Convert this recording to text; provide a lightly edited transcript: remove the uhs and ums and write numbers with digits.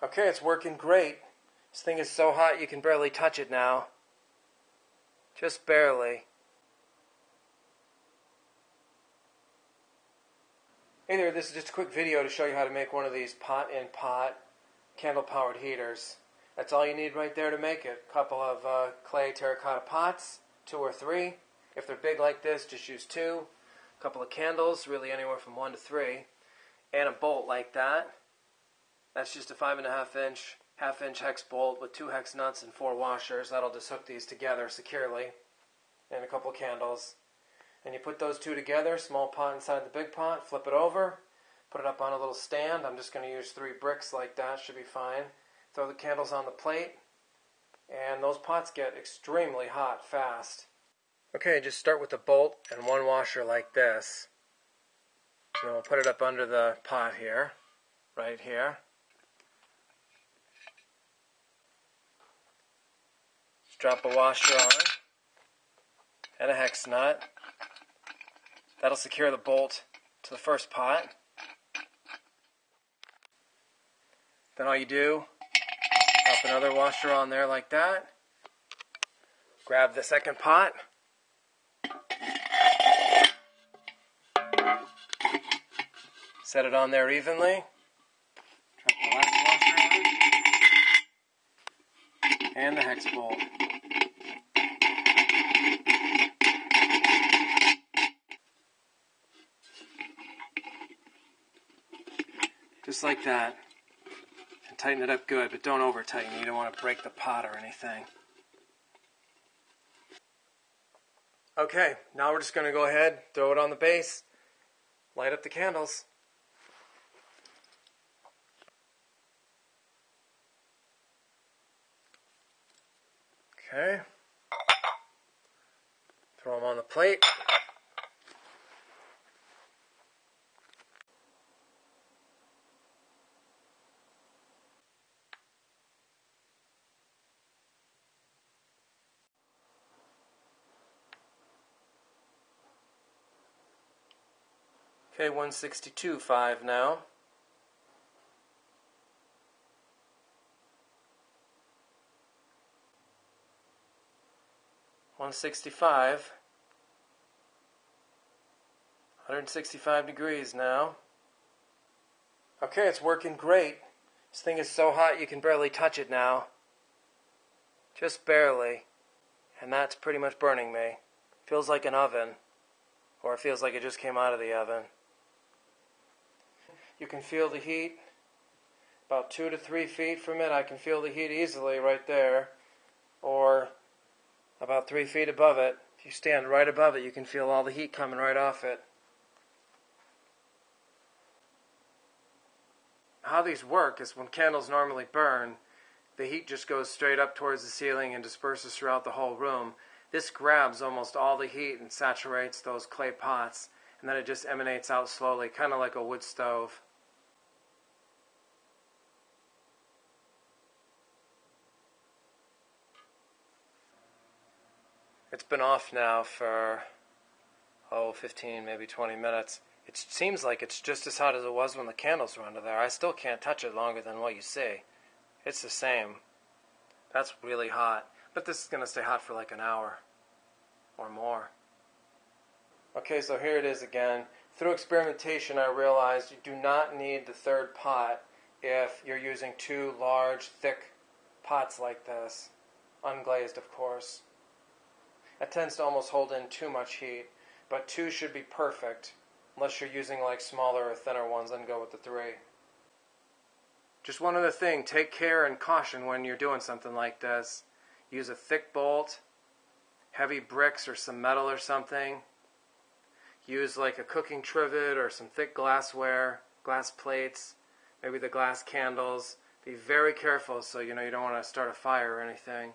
Okay, it's working great. This thing is so hot you can barely touch it now. Just barely. Hey there, this is just a quick video to show you how to make one of these pot-in-pot candle-powered heaters. That's all you need right there to make it. A couple of clay terracotta pots, 2 or 3. If they're big like this, just use 2. A couple of candles, really anywhere from 1 to 3. And a bolt like that. That's just a 5.5-inch, half-inch hex bolt with 2 hex nuts and 4 washers. That'll just hook these together securely. And a couple of candles. And you put those 2 together, small pot inside the big pot, flip it over, put it up on a little stand. I'm just going to use 3 bricks like that, should be fine. Throw the candles on the plate, and those pots get extremely hot fast. Okay, just start with a bolt and 1 washer like this. And then we'll put it up under the pot here, right here. Just drop a washer on, and a hex nut. That'll secure the bolt to the first pot. Then all you do, drop another washer on there like that. Grab the second pot. Set it on there evenly. Drop the last washer on. And the hex bolt. Just like that. And tighten it up good, but don't over tighten. You don't want to break the pot or anything. Okay, now we're just going to go ahead, throw it on the base, light up the candles. Okay. Throw them on the plate. Okay, 162.5 now. $165. 165 degrees now. Okay, it's working great. This thing is so hot you can barely touch it now. Just barely. And that's pretty much burning me. Feels like an oven. Or it feels like it just came out of the oven. You can feel the heat. About 2 to 3 feet from it, I can feel the heat easily right there. Or about 3 feet above it. If you stand right above it, you can feel all the heat coming right off it. How these work is when candles normally burn, the heat just goes straight up towards the ceiling and disperses throughout the whole room. This grabs almost all the heat and saturates those clay pots, and then it just emanates out slowly, kind of like a wood stove. It's been off now for, 15, maybe 20 minutes. It seems like it's just as hot as it was when the candles were under there. I still can't touch it longer than what you see. It's the same. That's really hot. But this is going to stay hot for like an hour or more. Okay, so here it is again. Through experimentation, I realized you do not need the third pot if you're using 2 large, thick pots like this. Unglazed, of course. That tends to almost hold in too much heat, but 2 should be perfect, unless you're using like smaller or thinner ones, then go with the 3. Just one other thing, take care and caution when you're doing something like this. Use a thick bolt, heavy bricks or some metal or something. Use like a cooking trivet or some thick glassware, glass plates, maybe the glass candles. Be very careful so you don't want to start a fire or anything.